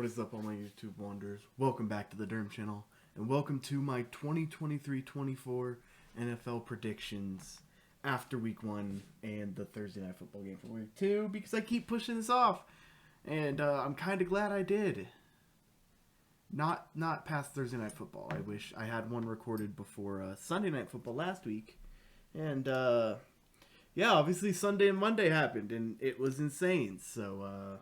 What is up, all my YouTube wanderers? Welcome back to the Derm channel, and welcome to my 2023-24 NFL predictions after Week 1 and the Thursday Night Football game for Week 2, because I keep pushing this off, and I'm kind of glad I did. Not past Thursday Night Football. I wish I had one recorded before Sunday Night Football last week, and yeah, obviously Sunday and Monday happened, and it was insane, so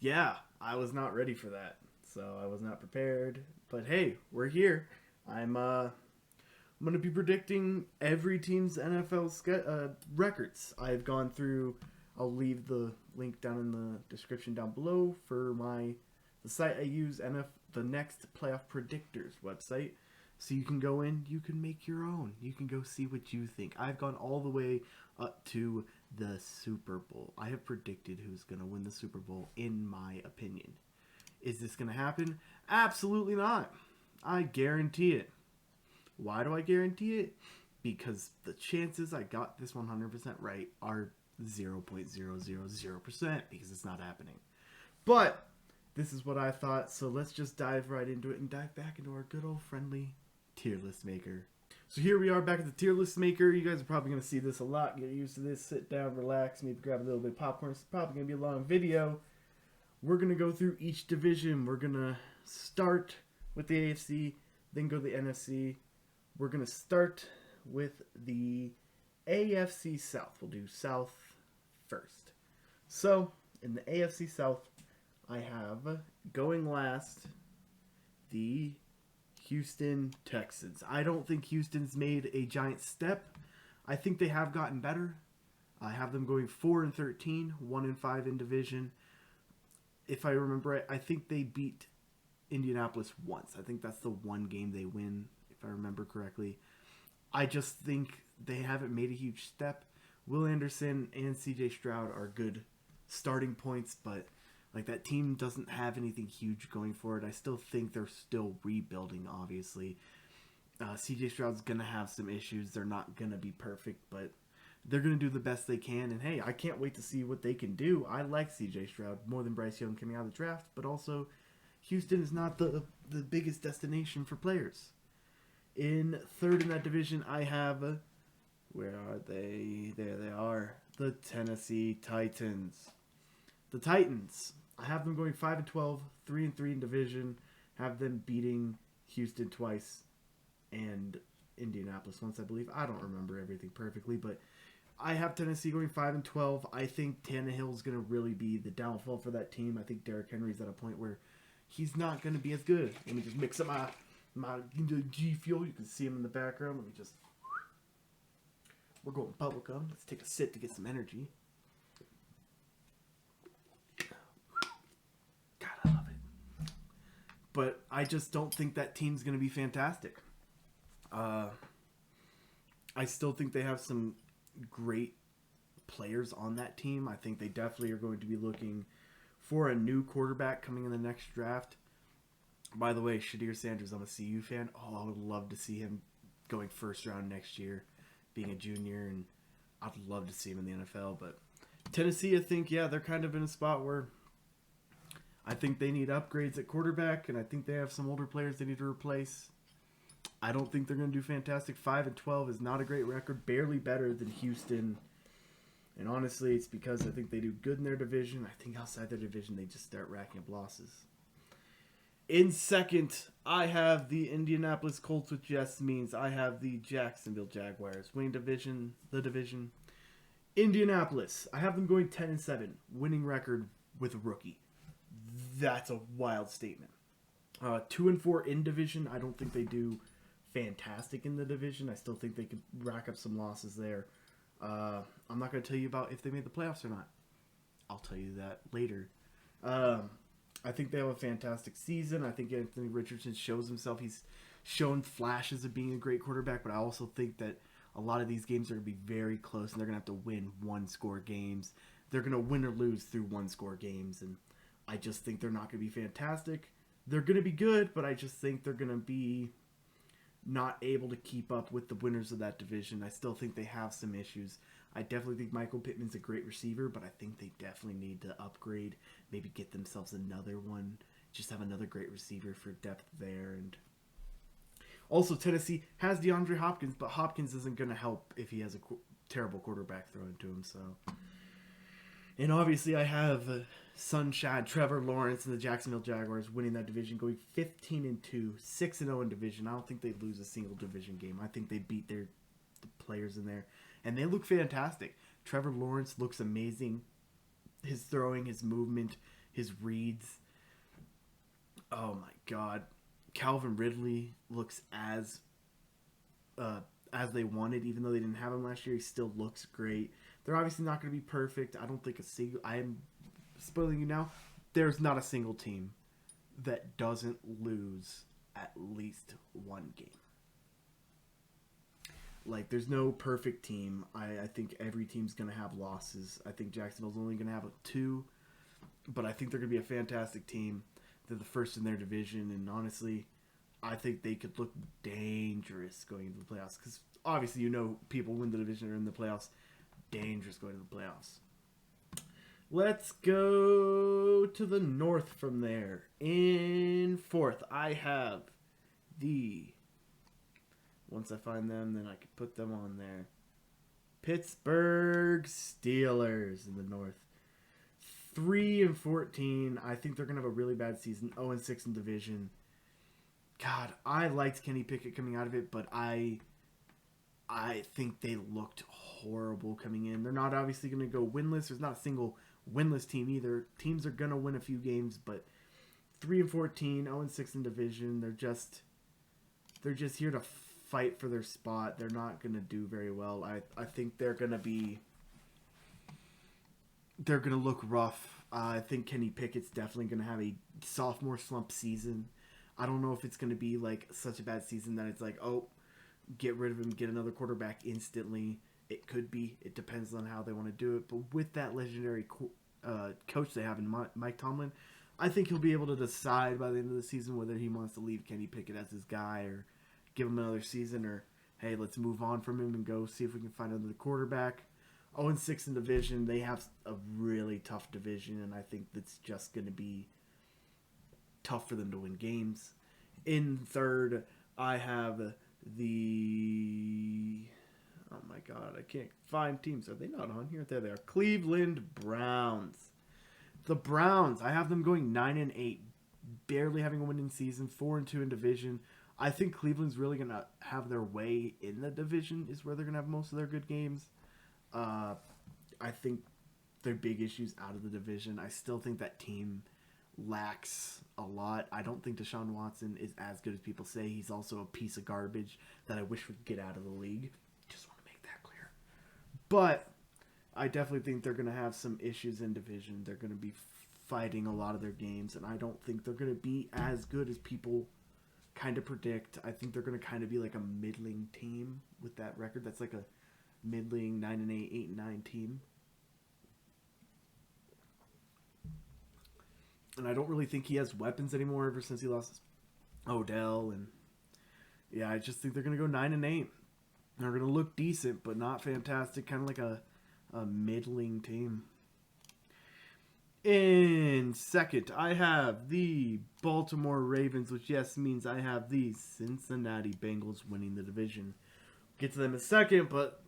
yeah, I was not ready for that, so I was not prepared. But hey, we're here. I'm going to be predicting every team's NFL records. I've gone through. I'll leave the link down in the description down below for the site I use, the Next Playoff Predictors website. So you can go in, you can make your own. You can go see what you think. I've gone all the way up to the Super Bowl. I have predicted who's going to win the Super Bowl, in my opinion. Is this going to happen? Absolutely not. I guarantee it. Why do I guarantee it? Because the chances I got this 100% right are 0.000%, because it's not happening. But this is what I thought, so let's just dive right into it and dive back into our good old friendly tier list maker. So here we are back at the tier list maker. You guys are probably going to see this a lot. Get used to this. Sit down, relax, maybe grab a little bit of popcorn. It's probably going to be a long video. We're going to go through each division. We're going to start with the AFC, then go to the NFC. We're going to start with the AFC South. We'll do South first. So in the AFC South, I have going last the Houston Texans. I don't think Houston's made a giant step. I think they have gotten better. I have them going 4-13, 1-5 in division. If I remember right, I think they beat Indianapolis once. I think that's the one game they win, if I remember correctly. I just think they haven't made a huge step. Will Anderson and CJ Stroud are good starting points, but like, that team doesn't have anything huge going for it. I still think they're still rebuilding, obviously. CJ Stroud's going to have some issues. They're not going to be perfect, but they're going to do the best they can. And hey, I can't wait to see what they can do. I like CJ Stroud more than Bryce Young coming out of the draft, but also Houston is not the biggest destination for players. In third in that division, I have, where are they? There they are, the Tennessee Titans. The Titans, I have them going 5-12, 3-3 in division, have them beating Houston twice and Indianapolis once, I believe. I don't remember everything perfectly, but I have Tennessee going 5-12. I think Tannehill is going to really be the downfall for that team. I think Derrick Henry's at a point where he's not going to be as good. Let me just mix up my G Fuel. You can see him in the background. Let me just... We're going bubblegum. Let's take a sip to get some energy. But I just don't think that team's going to be fantastic. I still think they have some great players on that team. I think they definitely are going to be looking for a new quarterback coming in the next draft. By the way, Shadir Sanders, I'm a CU fan. Oh, I would love to see him going first round next year, being a junior, and I'd love to see him in the NFL. But Tennessee, I think, yeah, they're kind of in a spot where I think they need upgrades at quarterback, and I think they have some older players they need to replace. I don't think they're going to do fantastic. 5-12 is not a great record, barely better than Houston. And honestly, it's because I think they do good in their division. I think outside their division, they just start racking up losses. In second, I have the Indianapolis Colts, which just means I have the Jacksonville Jaguars winning the division. Indianapolis, I have them going 10-7, winning record with a rookie. That's a wild statement. 2-4 in division. I don't think they do fantastic in the division. I still think they could rack up some losses there. I'm not going to tell you about if they made the playoffs or not. I'll tell you that later. I think they have a fantastic season. I think Anthony Richardson shows himself. He's shown flashes of being a great quarterback, but I also think that a lot of these games are going to be very close, and they're going to have to win one-score games. They're going to win or lose through one-score games, and I just think they're not going to be fantastic. They're going to be good, but I just think they're going to be not able to keep up with the winners of that division. I still think they have some issues. I definitely think Michael Pittman's a great receiver, but I think they definitely need to upgrade, maybe get themselves another one, just have another great receiver for depth there. And also, Tennessee has DeAndre Hopkins, but Hopkins isn't going to help if he has a terrible quarterback thrown to him. So, and obviously, I have Sunshine Trevor Lawrence and the Jacksonville Jaguars winning that division, going 15-2, 6-0 in division. I don't think they lose a single division game. I think they beat the players in there, and they look fantastic. Trevor Lawrence looks amazing. His throwing, his movement, his reads. Oh my God. Calvin Ridley looks as they wanted, even though they didn't have him last year. He still looks great. They're obviously not going to be perfect. I don't think I am spoiling you now. There's not a single team that doesn't lose at least one game. Like, there's no perfect team. I think every team's going to have losses. I think Jacksonville's only going to have 2, but I think they're going to be a fantastic team. They're the first in their division, and honestly, I think they could look dangerous going into the playoffs. Because obviously, people win the division or in the playoffs. Dangerous going to the playoffs. Let's go to the north from there. In fourth, I have once I find them, then I can put them on there. Pittsburgh Steelers in the north. 3-14. I think they're going to have a really bad season. 0-6 in division. God, I liked Kenny Pickett coming out of it, but I think they looked horrible coming in. They're not obviously going to go winless. There's not a single winless team either. Teams are going to win a few games, but 3-14, 0-6 in division. They're just here to fight for their spot. They're not going to do very well. I think they're going to look rough. I think Kenny Pickett's definitely going to have a sophomore slump season. I don't know if it's going to be like such a bad season that it's like, oh, get rid of him, get another quarterback instantly. It could be. It depends on how they want to do it. But with that legendary coach they have in Mike Tomlin, I think he'll be able to decide by the end of the season whether he wants to leave Kenny Pickett as his guy or give him another season, or, hey, let's move on from him and go see if we can find another quarterback. 0-6 in division. They have a really tough division, and I think that's just going to be tough for them to win games. In third, I have oh my God, I can't find teams. Are they not on here? There they are. Cleveland Browns. The Browns, I have them going 9-8, barely having a winning season, 4-2 in division. I think Cleveland's really going to have their way in the division, is where they're going to have most of their good games. I think their big issues out of the division. I still think that team lacks a lot. I don't think Deshaun Watson is as good as people say. He's also a piece of garbage that I wish would get out of the league. Just want to make that clear. But I definitely think they're going to have some issues in division. They're going to be fighting a lot of their games, and I don't think they're going to be as good as people kind of predict. I think they're going to kind of be like a middling team with that record. That's like a middling 9-8, 8-9 team. And I don't really think he has weapons anymore ever since he lost Odell. And yeah, I just think they're going to go 9-8. They're going to look decent, but not fantastic. Kind of like a middling team. In second, I have the Baltimore Ravens, which yes means I have the Cincinnati Bengals winning the division. Get to them in a second, but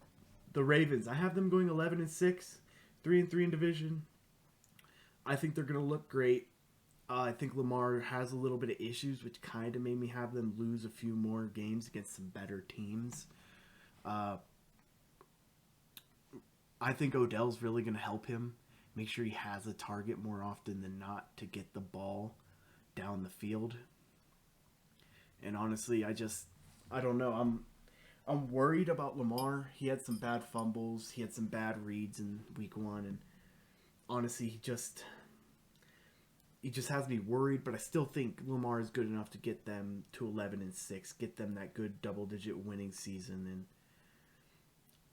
the Ravens, I have them going 11-6, 3-3 in division. I think they're going to look great. I think Lamar has a little bit of issues, which kind of made me have them lose a few more games against some better teams. I think Odell's really going to help him. Make sure he has a target more often than not to get the ball down the field. And honestly, I don't know. I'm worried about Lamar. He had some bad fumbles. He had some bad reads in week 1. And honestly, he just has me worried. But I still think Lamar is good enough to get them to 11-6. Get them that good double-digit winning season. And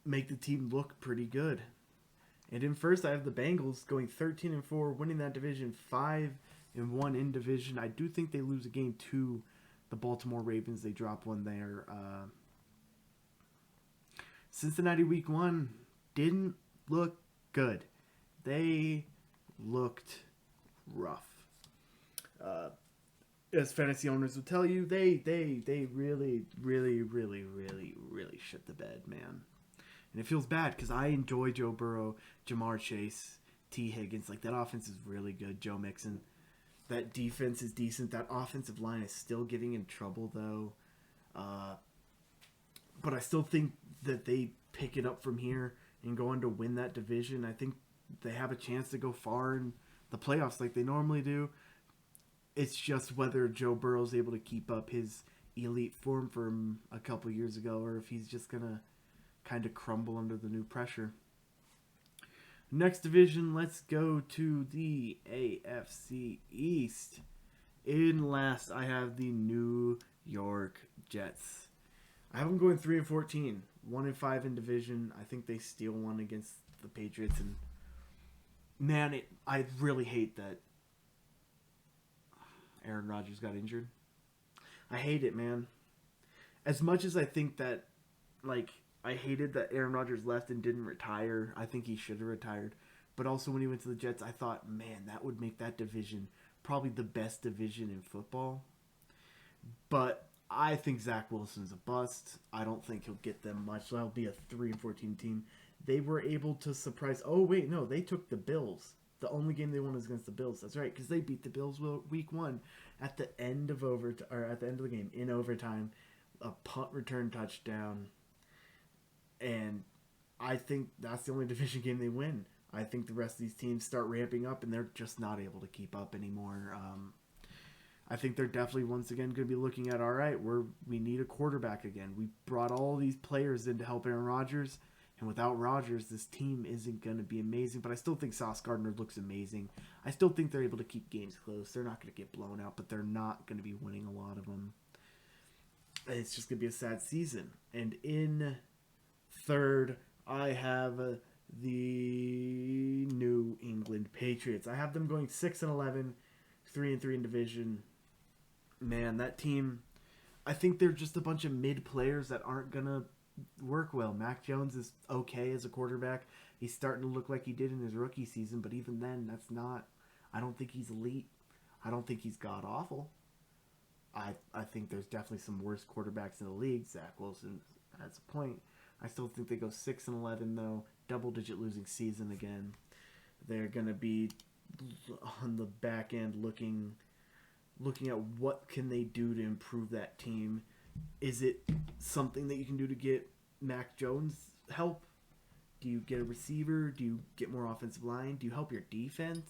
make the team look pretty good. And in first, I have the Bengals going 13-4, winning that division, 5-1 in division. I do think they lose a game to the Baltimore Ravens. They drop one there. Cincinnati week 1 didn't look good. They looked rough. As fantasy owners will tell you, they really, really, really, really, really shit the bed, man. And it feels bad because I enjoy Joe Burrow, Jamar Chase, T. Higgins. Like, that offense is really good. Joe Mixon. That defense is decent. That offensive line is still getting in trouble, though. But I still think that they pick it up from here and go on to win that division. I think they have a chance to go far in the playoffs like they normally do. It's just whether Joe Burrow's able to keep up his elite form from a couple years ago or if he's just going to kind of crumble under the new pressure. Next division, let's go to the AFC East. In last, I have the New York Jets. I have them going 3-14, 1-5 in division. I think they steal one against the Patriots, and man, I really hate that Aaron Rodgers got injured. I hate it, man. As much as I think that, like, I hated that Aaron Rodgers left and didn't retire. I think he should have retired. But also when he went to the Jets, I thought, man, that would make that division probably the best division in football. But I think Zach Wilson's a bust. I don't think he'll get them much. That'll be a 3-14 team. They were able to surprise. Oh, wait, no, they took the Bills. The only game they won was against the Bills. That's right, because they beat the Bills week 1 at the end of at the end of the game in overtime. A punt return touchdown. And I think that's the only division game they win. I think the rest of these teams start ramping up, and they're just not able to keep up anymore. I think they're definitely once again going to be looking at, all right, we need a quarterback again. We brought all these players in to help Aaron Rodgers, and without Rodgers, this team isn't going to be amazing. But I still think Sauce Gardner looks amazing. I still think they're able to keep games close. They're not going to get blown out, but they're not going to be winning a lot of them. It's just going to be a sad season. And in third, I have the New England Patriots. I have them going 6-11, 3-3 in division. Man, that team, I think they're just a bunch of mid players that aren't gonna work well. Mac Jones is okay as a quarterback. He's starting to look like he did in his rookie season, but even then, that's not. I don't think he's elite. I don't think he's god awful. I think there's definitely some worse quarterbacks in the league. Zach Wilson has a point. I still think they go 6-11 though, double-digit losing season again. They're gonna be on the back end looking at what can they do to improve that team. Is it something that you can do to get Mac Jones help? Do you get a receiver? Do you get more offensive line? Do you help your defense?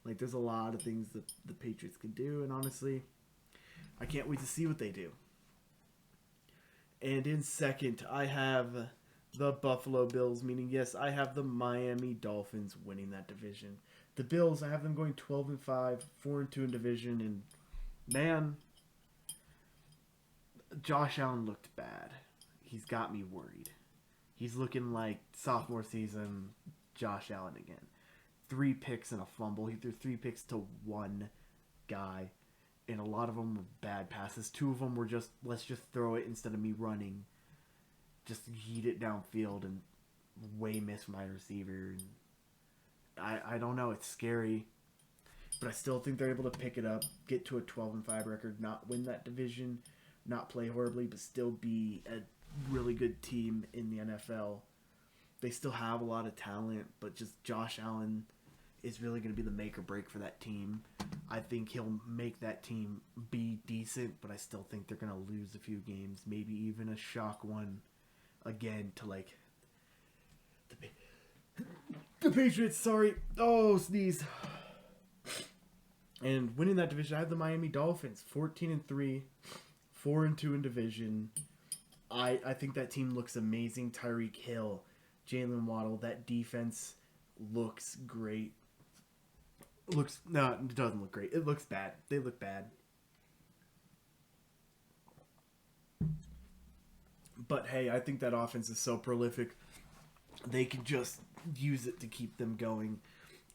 Like, there's a lot of things that the Patriots can do, and honestly, I can't wait to see what they do. And in second, I have the Buffalo Bills, meaning, yes, I have the Miami Dolphins winning that division. The Bills, I have them going 12-5, 4-2 in division, and man, Josh Allen looked bad. He's got me worried. He's looking like sophomore season Josh Allen again. 3 picks and a fumble. He threw 3 picks to one guy. And a lot of them were bad passes. 2 of them were just, let's just throw it instead of me running. Just yeet it downfield and way miss my receiver. And I don't know. It's scary. But I still think they're able to pick it up, get to a 12-5 record, not win that division, not play horribly, but still be a really good team in the NFL. They still have a lot of talent, but just Josh Allen is really going to be the make or break for that team. I think he'll make that team be decent, but I still think they're going to lose a few games, maybe even a shock one again to like the Patriots. Sorry. Oh, sneeze. And winning that division, I have the Miami Dolphins, 14-3, 4-2 in division. I think that team looks amazing. Tyreek Hill, Jalen Waddle, that defense looks great. No, it doesn't look great. It looks bad. They look bad. But hey, I think that offense is so prolific. They can just use it to keep them going,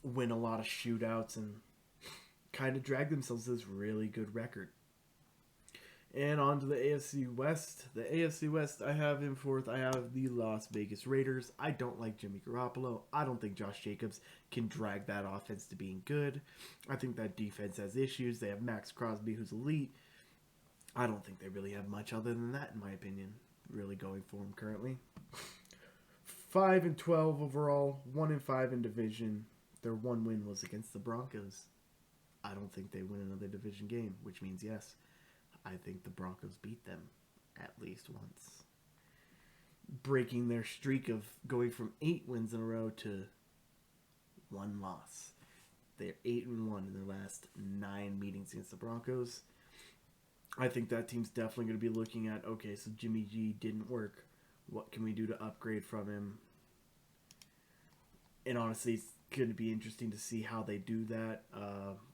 win a lot of shootouts, and kind of drag themselves to this really good record. And on to the AFC West. The AFC West, I have in fourth. I have the Las Vegas Raiders. I don't like Jimmy Garoppolo. I don't think Josh Jacobs can drag that offense to being good. I think that defense has issues. They have Max Crosby, who's elite. I don't think they really have much other than that, in my opinion, really going for them currently. 5-12 overall, 1-5 in division. Their one win was against the Broncos. I don't think they win another division game, which means yes. I think the Broncos beat them at least once, breaking their streak of going from 8 wins in a row to 1 loss. They're 8-1 in their last 9 meetings against the Broncos. I think that team's definitely going to be looking at, okay, so Jimmy G didn't work. What can we do to upgrade from him? And honestly, it's going to be interesting to see how they do that.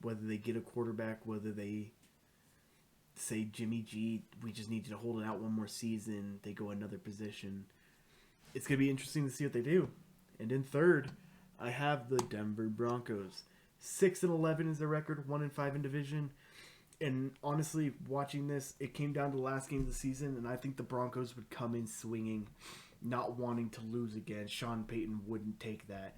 Whether they get a quarterback, whether they say Jimmy G, we just need you to hold it out one more season. They go another position. It's going to be interesting to see what they do. And in third, I have the Denver Broncos. 6-11 is their record, 1-5 in division. And honestly, watching this, it came down to the last game of the season, and I think the Broncos would come in swinging, not wanting to lose again. Sean Payton wouldn't take that.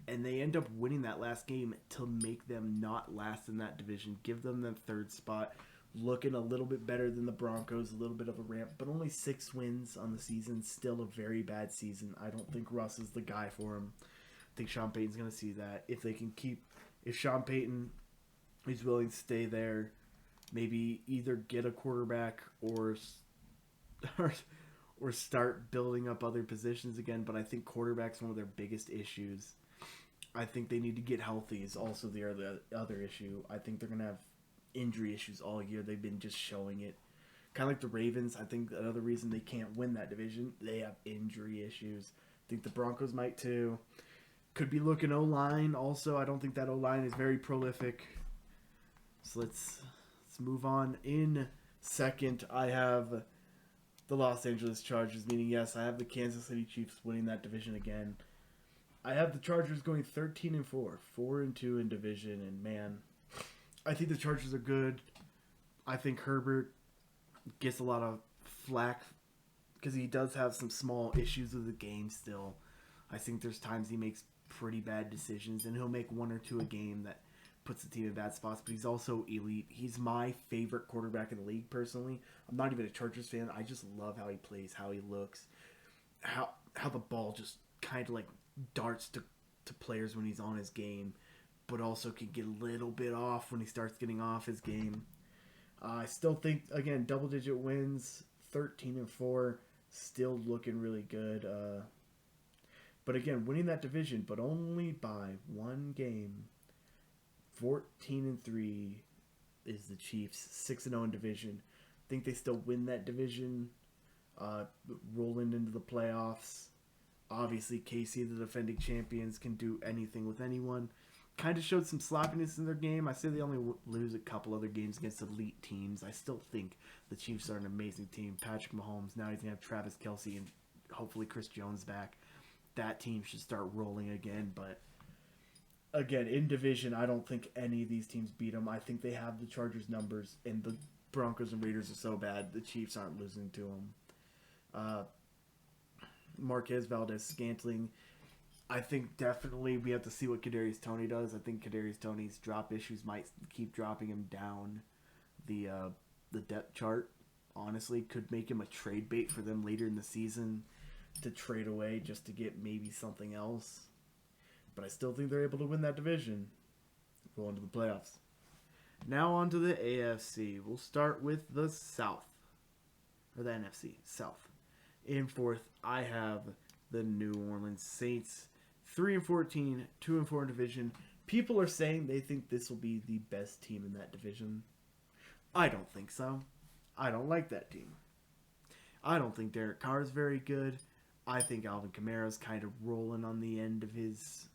And they end up winning that last game to make them not last in that division, give them the third spot, looking a little bit better than the Broncos, a little bit of a ramp, but only 6 wins on the season, still a very bad season. I don't think Russ is the guy for him. I think Sean Payton's going to see that. If Sean Payton is willing to stay there, maybe either get a quarterback or start building up other positions again. But I think quarterback's one of their biggest issues. I think they need to get healthy is also the other issue. I think they're going to have injury issues all year. They've been just showing it. Kind of like the Ravens. I think another reason they can't win that division, they have injury issues. I think the Broncos might too. Could be looking O-line also. I don't think that O-line is very prolific. So let's move on. In second, I have the Los Angeles Chargers, meaning yes, I have the Kansas City Chiefs winning that division again. I have the Chargers going 13-4, 4-2 in division, and man, I think the Chargers are good. I think Herbert gets a lot of flack because he does have some small issues with the game still. I think there's times he makes pretty bad decisions, and he'll make 1 or 2 a game that puts the team in bad spots, but he's also elite. He's my favorite quarterback in the league, personally. I'm not even a Chargers fan. I just love how he plays, how he looks, how the ball just kind of like darts to players when he's on his game, but also can get a little bit off when he starts getting off his game. I still think, again, double-digit wins, 13-4, still looking really good. But again, winning that division, but only by 1 game. 14-3 is the Chiefs. 6-0 in division. I think they still win that division. Rolling into the playoffs. Obviously, KC, the defending champions, can do anything with anyone. Kind of showed some sloppiness in their game. I say they only lose a couple other games against elite teams. I still think the Chiefs are an amazing team. Patrick Mahomes, now he's going to have Travis Kelce and hopefully Chris Jones back. That team should start rolling again, but again, in division, I don't think any of these teams beat them. I think they have the Chargers numbers, and the Broncos and Raiders are so bad, the Chiefs aren't losing to them. Marquez Valdez-Scantling, I think definitely we have to see what Kadarius Toney does. I think Kadarius Toney's drop issues might keep dropping him down the depth chart. Honestly, could make him a trade bait for them later in the season to trade away just to get maybe something else. But I still think they're able to win that division, go into the playoffs. Now on to the AFC. We'll start with the South, or the NFC South. In fourth, I have the New Orleans Saints, 3-14, 2-4 in division. People are saying they think this will be the best team in that division. I don't think so. I don't like that team. I don't think Derek Carr is very good. I think Alvin Kamara's kind of rolling on the end of his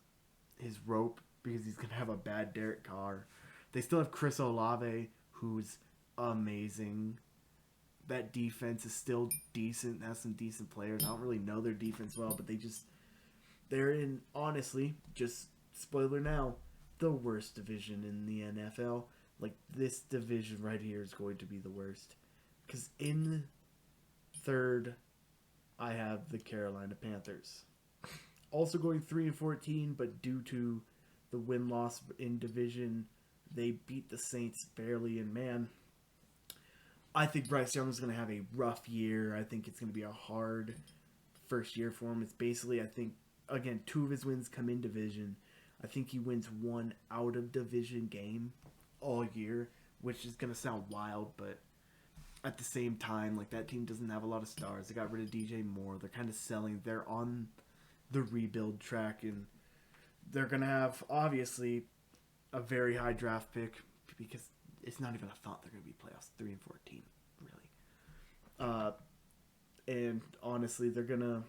rope because he's going to have a bad Derek Carr. They still have Chris Olave, who's amazing. That defense is still decent, has some decent players. I don't really know their defense well, but they're in, honestly, just spoiler now, the worst division in the NFL. Like, this division right here is going to be the worst. Because in third, I have the Carolina Panthers. Also going 3-14, but due to the win-loss in division, they beat the Saints barely. And man, I think Bryce Young is going to have a rough year. I think it's going to be a hard first year for him. It's basically, I think, again, 2 of his wins come in division. I think he wins 1 out of division game all year, which is going to sound wild, but at the same time, like, that team doesn't have a lot of stars. They got rid of DJ Moore. They're kind of selling. They're on the rebuild track, and they're going to have, obviously, a very high draft pick because it's not even a thought they're going to be playoffs 3-14, really. And honestly, they're going to,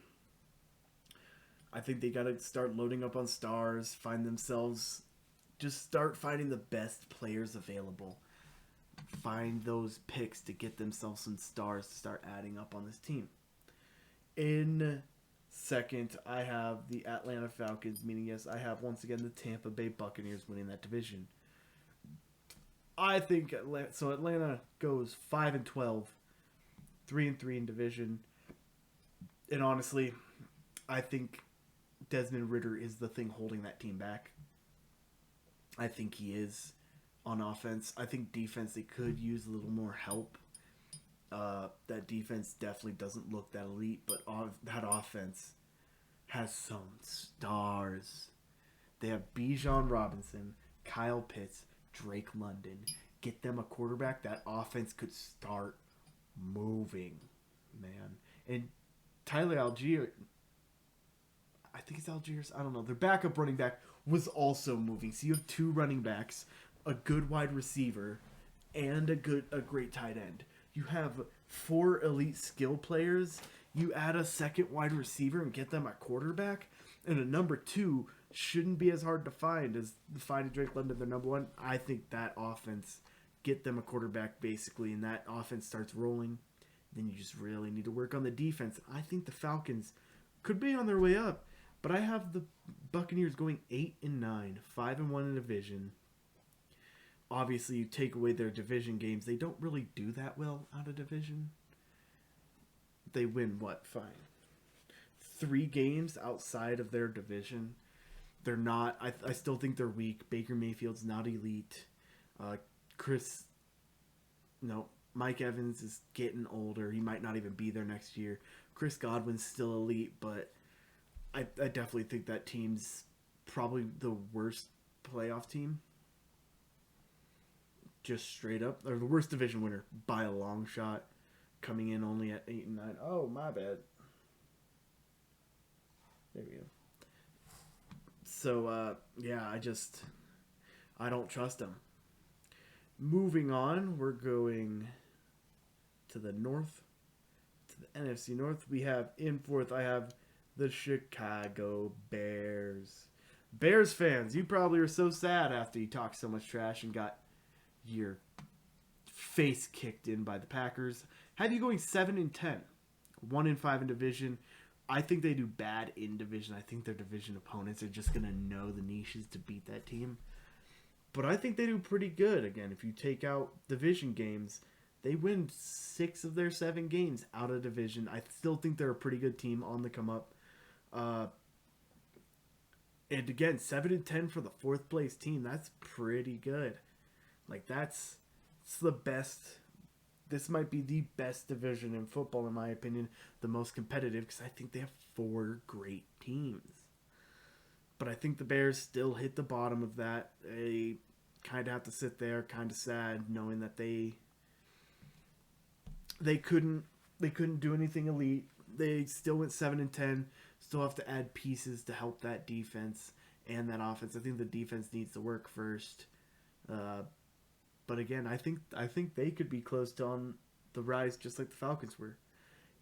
I think they got to start loading up on stars, find themselves, just start finding the best players available. Find those picks to get themselves some stars to start adding up on this team. In second, I have the Atlanta Falcons, meaning, yes, I have once again the Tampa Bay Buccaneers winning that division. I think Atlanta goes 5-12, 3-3 in division. And honestly, I think Desmond Ridder is the thing holding that team back. I think he is on offense. I think defense, they could use a little more help. That defense definitely doesn't look that elite, but that offense has some stars. They have Bijan Robinson, Kyle Pitts, Drake London. Get them a quarterback, that offense could start moving, man. And Tyler Algier, I think it's Algiers, I don't know. Their backup running back was also moving. So you have 2 running backs, a good wide receiver, and a great tight end. You have 4 elite skill players. You add a second wide receiver and get them a quarterback, and a number 2 shouldn't be as hard to find as finding Drake London, their number 1. I think that offense, get them a quarterback basically, and that offense starts rolling. Then you just really need to work on the defense. I think the Falcons could be on their way up, but I have the Buccaneers going 8-9, 5-1 in division. Obviously, you take away their division games. They don't really do that well out of division. They win, 3 games outside of their division. They're not, I still think they're weak. Baker Mayfield's not elite. Mike Evans is getting older. He might not even be there next year. Chris Godwin's still elite, but I definitely think that team's probably the worst playoff team. Just straight up. Or the worst division winner by a long shot. Coming in only at 8-9. Oh, my bad. There we go. So, I don't trust them. Moving on, we're going to the North, to the NFC North. We have in fourth, I have the Chicago Bears. Bears fans, you probably were so sad after you talked so much trash and got your face kicked in by the Packers. Have you going 7-10, 1-5 in division. I think they do bad in division. I think their division opponents are just gonna know the niches to beat that team. But I think they do pretty good. Again, if you take out division games, they win 6 of their 7 games out of division. I still think they're a pretty good team on the come up. And again, 7-10 for the 4th place team. That's pretty good. Like, it's the best. This might be the best division in football, in my opinion. The most competitive, because I think they have 4 great teams. But I think the Bears still hit the bottom of that. They kind of have to sit there, kind of sad, knowing that they couldn't do anything elite. They still went 7-10. Still have to add pieces to help that defense and that offense. I think the defense needs to work first. But again, I think they could be close to on the rise, just like the Falcons were.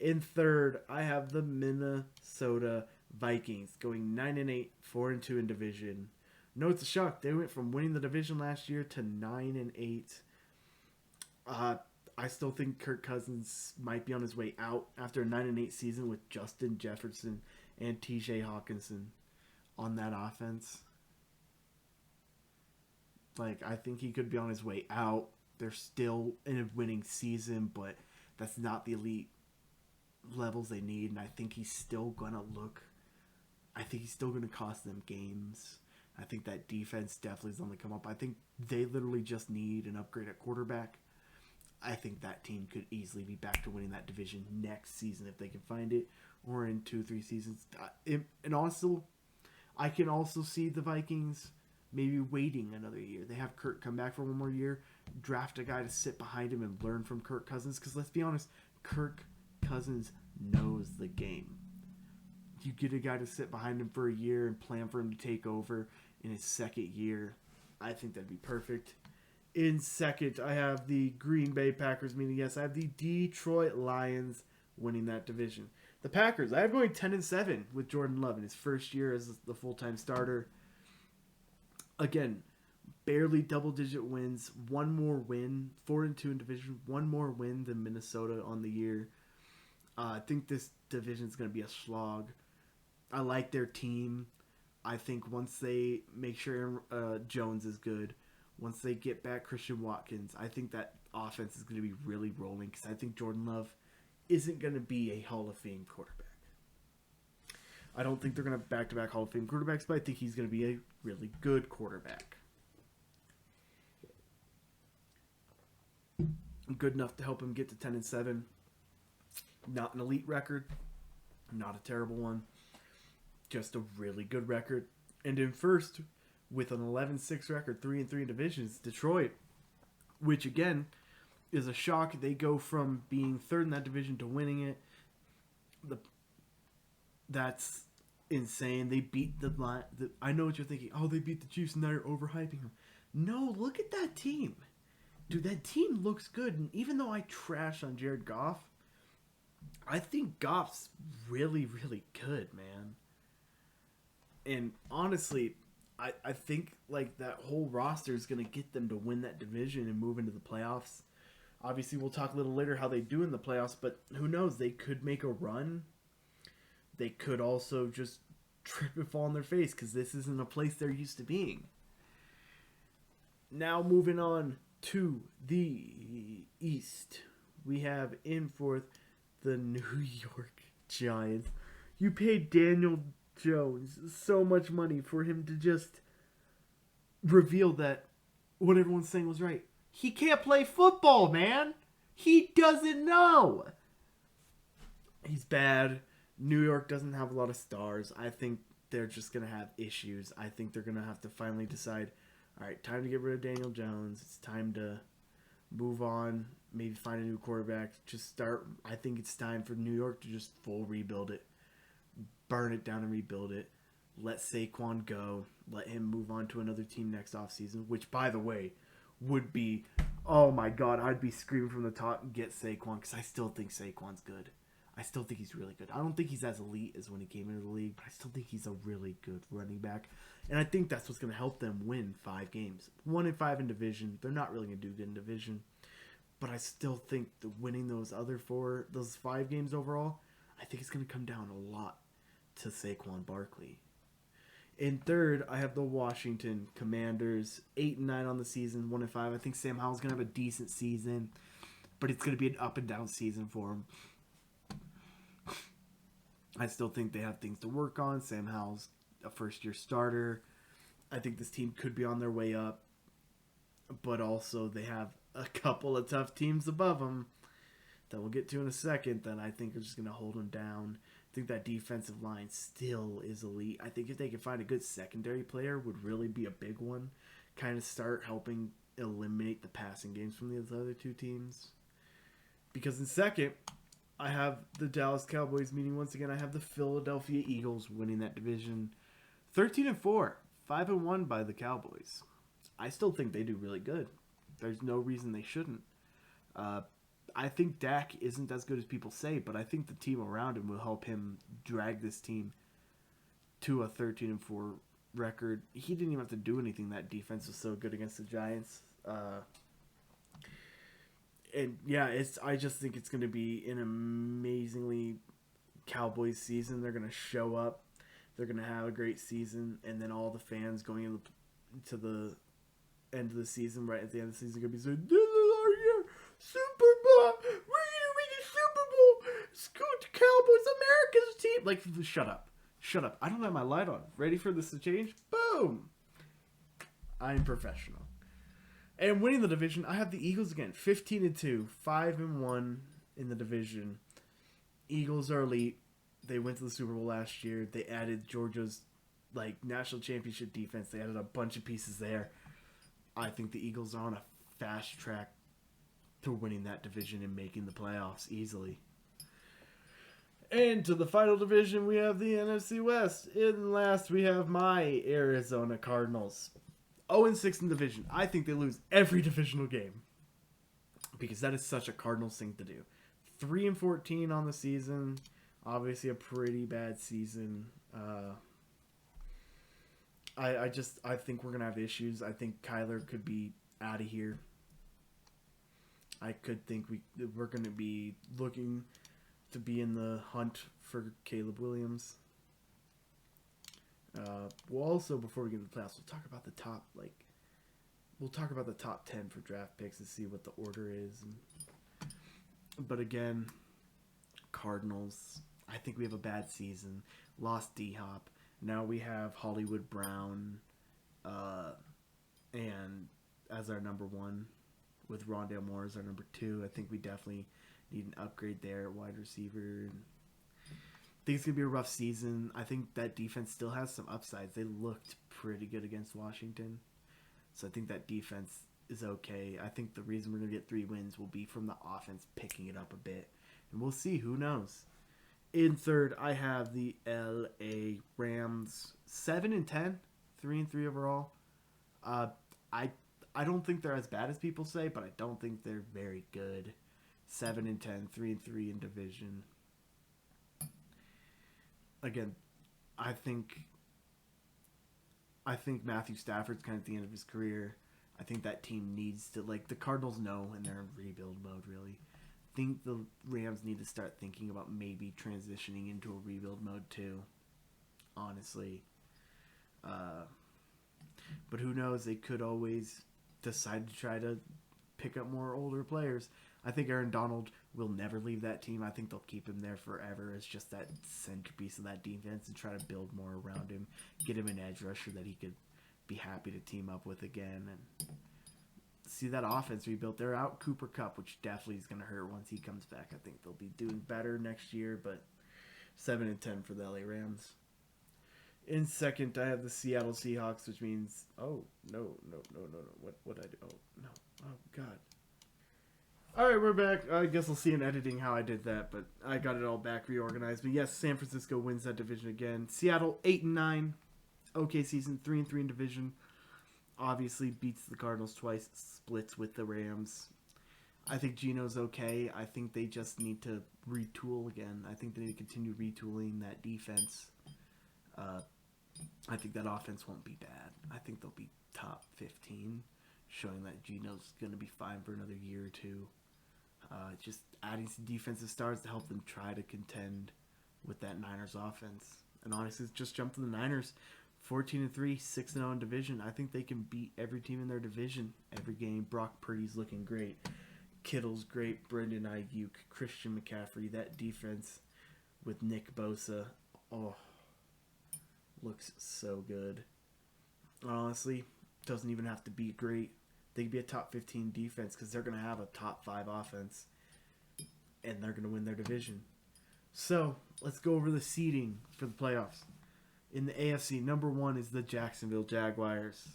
In third, I have the Minnesota Vikings going 9-8, 4-2 in division. No, it's a shock. They went from winning the division last year to 9-8. I still think Kirk Cousins might be on his way out after a 9-8 season with Justin Jefferson and T.J. Hawkinson on that offense. Like, I think he could be on his way out. They're still in a winning season, but That's not the elite levels they need, and I think he's still gonna cost them games. I think that defense definitely is on the come up. I think they literally just need an upgrade at quarterback. I think that team could easily be back to winning that division next season if they can find it, or in 2-3 seasons. And also, I can also see the Vikings maybe waiting another year. They have Kirk come back for one more year, draft a guy to sit behind him and learn from Kirk Cousins. Because let's be honest, Kirk Cousins knows the game. You get a guy to sit behind him for a year and plan for him to take over in his second year. I think that'd be perfect. In second, I have the Green Bay Packers, meaning yes, I have the Detroit Lions winning that division. The Packers, I have going 10-7 with Jordan Love in his first year as the full-time starter. Again, barely double-digit wins, one more win, 4-2 in division, one more win than Minnesota on the year. I think this division is going to be a slog. I like their team. I think once they make sure Jones is good, once they get back Christian Watkins, I think that offense is going to be really rolling because I think Jordan Love isn't going to be a Hall of Fame quarterback. I don't think they're going to back-to-back Hall of Fame quarterbacks, but I think he's going to be a really good quarterback. Good enough to help him get to 10-7. Not an elite record. Not a terrible one. Just a really good record. And in first, with an 11-6 record, 3-3 in divisions, Detroit, which again is a shock. They go from being third in that division to winning it. That's insane. They beat I know what you're thinking. Oh, they beat the Chiefs and now you're overhyping them. No, look at that team. Dude, that team looks good. And even though I trash on Jared Goff, I think Goff's really, really good, man. And honestly, I think like that whole roster is going to get them to win that division and move into the playoffs. Obviously, we'll talk a little later how they do in the playoffs, but who knows? They could make a run. They could also just trip and fall on their face because this isn't a place they're used to being. Now moving on to the East. We have in fourth the New York Giants. You paid Daniel Jones so much money for him to just reveal that what everyone's saying was right. He can't play football, man. He doesn't know. He's bad. New York doesn't have a lot of stars. I think they're just going to have issues. I think they're going to have to finally decide, all right, time to get rid of Daniel Jones. It's time to move on, maybe find a new quarterback. Just start. I think it's time for New York to just full rebuild it. Burn it down and rebuild it. Let Saquon go. Let him move on to another team next offseason, which, by the way, would be, oh my God, I'd be screaming from the top, get Saquon, because I still think Saquon's good. I still think he's really good. I don't think he's as elite as when he came into the league, but I still think he's a really good running back. And I think that's what's going to help them win 5 games. 1-5 in division. They're not really going to do good in division. But I still think that winning those 5 games overall, I think it's going to come down a lot to Saquon Barkley. In third, I have the Washington Commanders. 8-9 on the season, 1-5. I think Sam Howell's going to have a decent season, but it's going to be an up and down season for him. I still think they have things to work on. Sam Howell's a first-year starter. I think this team could be on their way up, but also they have a couple of tough teams above them that we'll get to in a second that I think are just going to hold them down. I think that defensive line still is elite. I think if they can find a good secondary player would really be a big one. Kind of start helping eliminate the passing games from the other two teams. Because in second, I have the Dallas Cowboys, meaning once again I have the Philadelphia Eagles winning that division. 13-4, 5-1 by the Cowboys. I still think they do really good. There's no reason they shouldn't. I think Dak isn't as good as people say, but I think the team around him will help him drag this team to a 13-4 record. He didn't even have to do anything. That defense was so good against the Giants. And yeah, I just think it's going to be an amazingly Cowboys season. They're going to show up. They're going to have a great season, and then all the fans going into the end of the season, right at the end of the season, are going to be saying, "This is our year, Super Bowl. We like, shut up. Shut up. I don't have my light on. Ready for this to change? Boom! I'm professional. And winning the division, I have the Eagles again. 15-2. 5-1 in the division. Eagles are elite. They went to the Super Bowl last year. They added Georgia's national championship defense. They added a bunch of pieces there. I think the Eagles are on a fast track to winning that division and making the playoffs easily. And to the final division, we have the NFC West. In last, we have my Arizona Cardinals. 0-6 in division. I think they lose every divisional game because that is such a Cardinals thing to do. 3-14 on the season. Obviously, a pretty bad season. I think we're gonna have issues. I think Kyler could be out of here. I could think we're gonna be looking to be in the hunt for Caleb Williams. We'll also, before we get to the playoffs, we'll talk about the top, we'll talk about the top 10 for draft picks and see what the order is. But again, Cardinals, I think we have a bad season. Lost D-Hop. Now we have Hollywood Brown and as our number one, with Rondale Moore as our number 2. I think we definitely need an upgrade there at wide receiver. I think it's going to be a rough season. I think that defense still has some upsides. They looked pretty good against Washington. So I think that defense is okay. I think the reason we're going to get 3 wins will be from the offense picking it up a bit. And we'll see. Who knows? In third, I have the LA Rams. 7-10. 3-3 overall. I don't think they're as bad as people say, but I don't think they're very good. 7-10, 3-3 in division. Again, I think Matthew Stafford's kind of at the end of his career. I think that team needs to, the Cardinals know, and they're in rebuild mode, really. I think the Rams need to start thinking about maybe transitioning into a rebuild mode, too. Honestly. But who knows? They could always decide to try to pick up more older players. I think Aaron Donald will never leave that team. I think they'll keep him there forever as just that centerpiece of that defense and try to build more around him. Get him an edge rusher that he could be happy to team up with again. And see that offense rebuilt. They're out Cooper Kupp, which definitely is going to hurt once he comes back. I think they'll be doing better next year, but 7-10 for the LA Rams. In second, I have the Seattle Seahawks, which means, no. What I do? Oh, no. Oh, God. All right, we're back. I guess I'll see in editing how I did that, but I got it all back reorganized. But yes, San Francisco wins that division again. Seattle 8-9, okay season, 3-3 in division. Obviously beats the Cardinals twice, splits with the Rams. I think Geno's okay. I think they just need to retool again. I think they need to continue retooling that defense. I think that offense won't be bad. I think they'll be top 15, showing that Geno's going to be fine for another year or two. Just adding some defensive stars to help them try to contend with that Niners offense. And honestly, just jump to the Niners. 14-3, 6-0 in division. I think they can beat every team in their division every game. Brock Purdy's looking great. Kittle's great. Brendan Ayuk, Christian McCaffrey. That defense with Nick Bosa. Oh, looks so good. Honestly, doesn't even have to be great. They could be a top 15 defense because they're going to have a top 5 offense. And they're going to win their division. So, let's go over the seeding for the playoffs. In the AFC, number 1 is the Jacksonville Jaguars.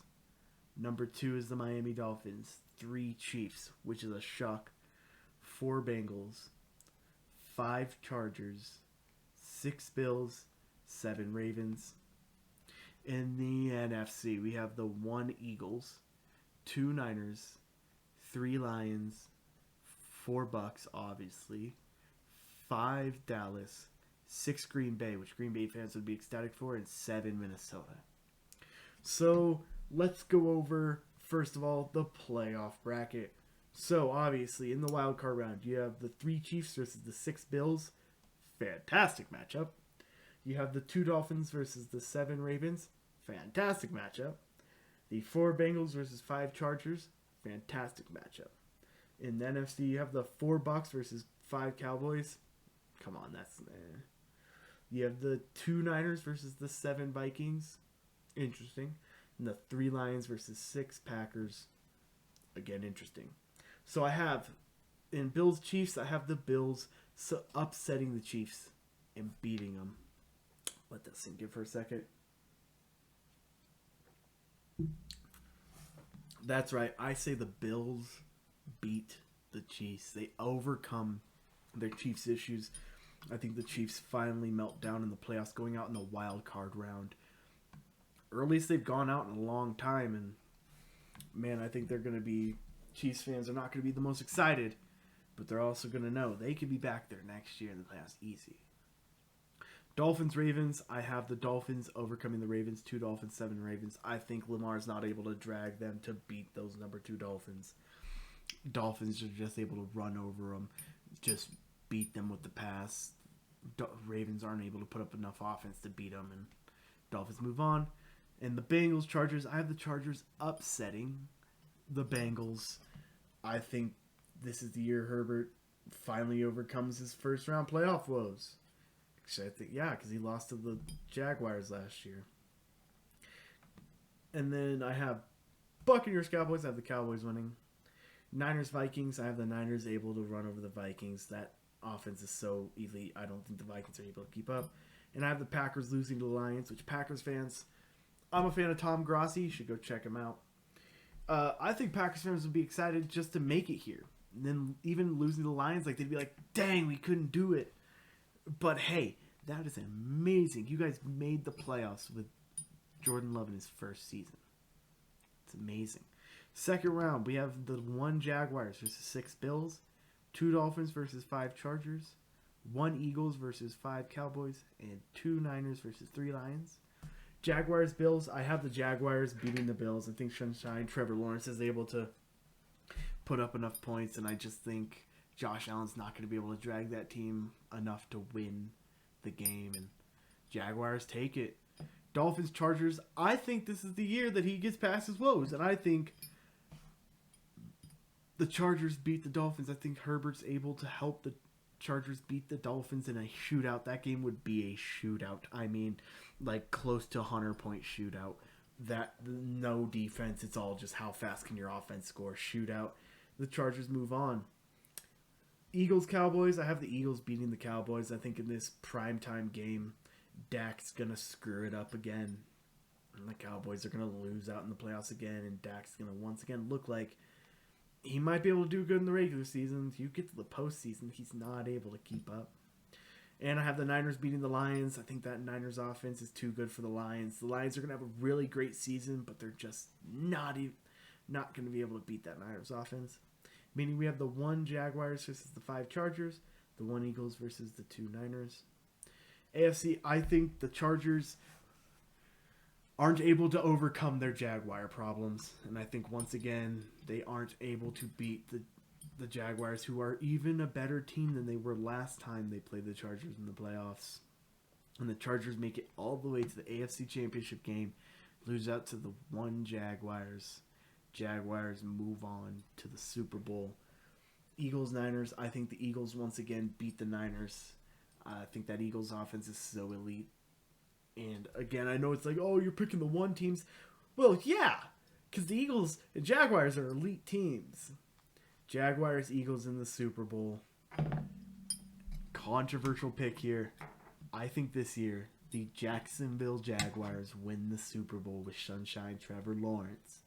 Number 2 is the Miami Dolphins. 3 Chiefs, which is a shock. 4 Bengals. 5 Chargers. 6 Bills. 7 Ravens. In the NFC, we have the 1 Eagles. 2 Niners. 3 Lions. 4 Bucks, obviously. 5 Dallas. 6 Green Bay, which Green Bay fans would be ecstatic for, and 7 Minnesota. So, let's go over, first of all, the playoff bracket. So, obviously, in the wild card round, you have the 3 Chiefs versus the 6 Bills. Fantastic matchup. You have the 2 Dolphins versus the 7 Ravens. Fantastic matchup. The 4 Bengals versus 5 Chargers. Fantastic matchup. In the NFC, you have the 4 Bucks versus 5 Cowboys. Come on, that's... You have the 2 Niners versus the 7 Vikings. Interesting. And the 3 Lions versus 6 Packers. Again, interesting. So I have, in Bills Chiefs, I have the Bills upsetting the Chiefs and beating them. Let that sink in for a second. That's right. I say the Bills beat the Chiefs. They overcome their Chiefs issues. I think the Chiefs finally melt down in the playoffs, going out in the wild card round. Earliest they've gone out in a long time, and man, I think they're going to be, Chiefs fans are not going to be the most excited, but they're also going to know they could be back there next year in the playoffs easy. Dolphins, Ravens. I have the Dolphins overcoming the Ravens. 2 Dolphins, 7 Ravens. I think Lamar's not able to drag them to beat those number 2 Dolphins. Dolphins are just able to run over them, just beat them with the pass. Ravens aren't able to put up enough offense to beat them, and Dolphins move on. And the Bengals, Chargers. I have the Chargers upsetting the Bengals. I think this is the year Herbert finally overcomes his first round playoff woes. I think, yeah, because he lost to the Jaguars last year. And then I have Buccaneers, Cowboys. I have the Cowboys winning. Niners, Vikings. I have the Niners able to run over the Vikings. That offense is so elite. I don't think the Vikings are able to keep up. And I have the Packers losing to the Lions, which Packers fans, I'm a fan of Tom Grossi. You should go check him out. I think Packers fans would be excited just to make it here. And then even losing to the Lions, like they'd be like, dang, we couldn't do it. But hey, that is amazing. You guys made the playoffs with Jordan Love in his first season. It's amazing. Second round, we have the 1 Jaguars versus 6 Bills, 2 Dolphins versus 5 Chargers, 1 Eagles versus 5 Cowboys, and 2 Niners versus 3 Lions. Jaguars, Bills. I have the Jaguars beating the Bills. I think Sunshine Trevor Lawrence is able to put up enough points, and I just think Josh Allen's not going to be able to drag that team enough to win the game, and Jaguars take it. Dolphins, Chargers. I think this is the year that he gets past his woes, and I think the Chargers beat the Dolphins. I think Herbert's able to help the Chargers beat the Dolphins in a shootout. That game would be a shootout. I mean, like close to 100-point shootout. That no defense. It's all just how fast can your offense score. Shootout. The Chargers move on. Eagles, Cowboys. I have the Eagles beating the Cowboys. I think in this primetime game, Dak's going to screw it up again. And the Cowboys are going to lose out in the playoffs again. And Dak's going to once again look like he might be able to do good in the regular season. You get to the postseason, he's not able to keep up. And I have the Niners beating the Lions. I think that Niners offense is too good for the Lions. The Lions are going to have a really great season, but they're just not going to be able to beat that Niners offense. Meaning we have the 1 Jaguars versus the 5 Chargers, the 1 Eagles versus the 2 Niners. AFC, I think the Chargers aren't able to overcome their Jaguar problems. And I think once again, they aren't able to beat the Jaguars, who are even a better team than they were last time they played the Chargers in the playoffs. And the Chargers make it all the way to the AFC Championship game, lose out to the 1 Jaguars. Jaguars move on to the Super Bowl. Eagles, Niners. I think the Eagles once again beat the Niners. I think that Eagles offense is so elite. And again, I know it's like, oh, you're picking the 1 teams. Well, yeah, because the Eagles and Jaguars are elite teams. Jaguars, Eagles in the Super Bowl. Controversial pick here. I think this year, the Jacksonville Jaguars win the Super Bowl with Sunshine Trevor Lawrence.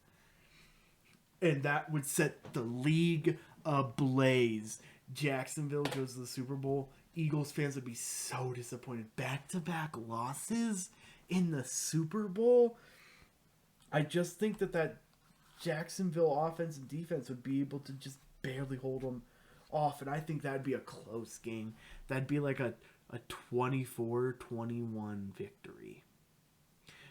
And that would set the league ablaze. Jacksonville goes to the Super Bowl. Eagles fans would be so disappointed. Back-to-back losses in the Super Bowl. I just think that Jacksonville offense and defense would be able to just barely hold them off. And I think that'd be a close game. That'd be like a 24-21 victory.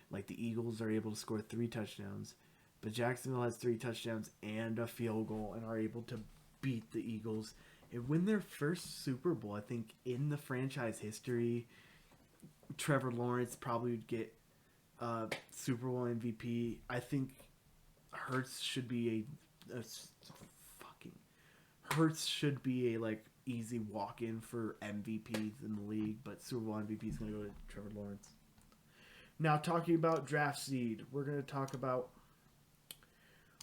Like the Eagles are able to score 3 touchdowns. But Jacksonville has 3 touchdowns and a field goal and are able to beat the Eagles and win their first Super Bowl. I think in the franchise history, Trevor Lawrence probably would get Super Bowl MVP. I think Hurts should be a like easy walk-in for MVP in the league, but Super Bowl MVP is going to go to Trevor Lawrence. Now, talking about draft seed, we're going to talk about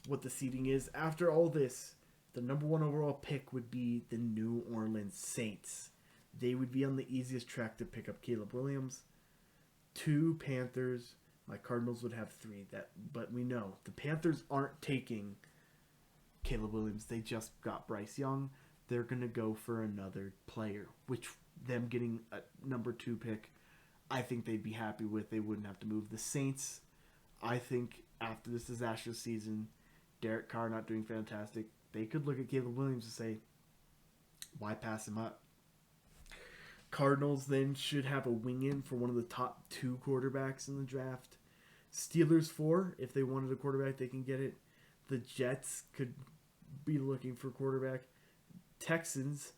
what the seeding is. After all this, the number 1 overall pick would be the New Orleans Saints. They would be on the easiest track to pick up Caleb Williams. 2 Panthers. My Cardinals would have 3. But we know the Panthers aren't taking Caleb Williams. They just got Bryce Young. They're going to go for another player, which them getting a number 2 pick, I think they'd be happy with. They wouldn't have to move. The Saints, I think after this disastrous season, Derek Carr not doing fantastic, they could look at Caleb Williams and say, why pass him up? Cardinals then should have a wing in for one of the top 2 quarterbacks in the draft. Steelers 4, if they wanted a quarterback, they can get it. The Jets could be looking for a quarterback. Texans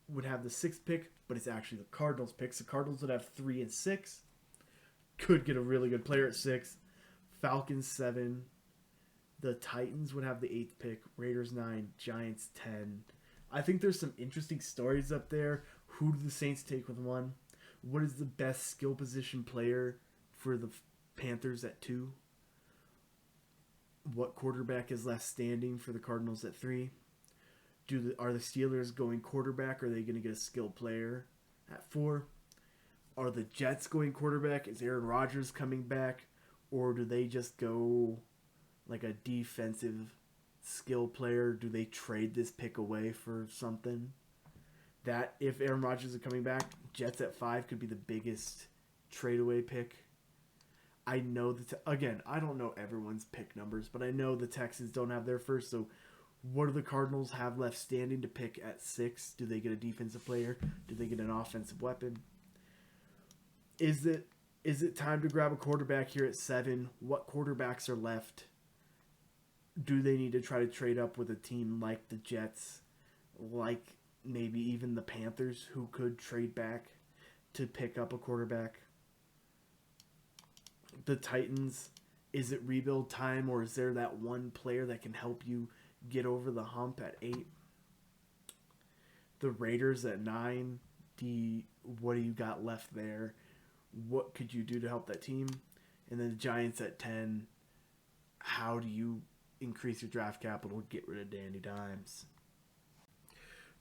would have the 6th pick, but it's actually the Cardinals' picks. The Cardinals would have 3 and 6. Could get a really good player at 6. Falcons 7. The Titans would have the 8th pick. Raiders 9. Giants 10. I think there's some interesting stories up there. Who do the Saints take with 1? What is the best skill position player for the Panthers at 2? What quarterback is left standing for the Cardinals at 3? Are the Steelers going quarterback? Or are they going to get a skilled player at 4? Are the Jets going quarterback? Is Aaron Rodgers coming back? Or do they just go like a defensive skill player? Do they trade this pick away for something? That if Aaron Rodgers is coming back, Jets at 5 could be the biggest trade away pick. I know that, again, I don't know everyone's pick numbers, but I know the Texans don't have their first, so what do the Cardinals have left standing to pick at 6? Do they get a defensive player? Do they get an offensive weapon? Is it time to grab a quarterback here at 7? What quarterbacks are left? Do they need to try to trade up with a team like the Jets, like maybe even the Panthers, who could trade back to pick up a quarterback? The Titans, is it rebuild time, or is there that one player that can help you get over the hump at 8? The Raiders at 9, what do you got left there? What could you do to help that team? And then the Giants at 10, how do you increase your draft capital, get rid of Danny Dimes?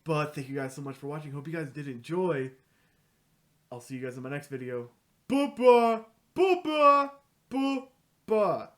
But thank you guys so much for watching. Hope you guys did enjoy. I'll see you guys in my next video. Bye-bye. Bye-bye. Bye-bye.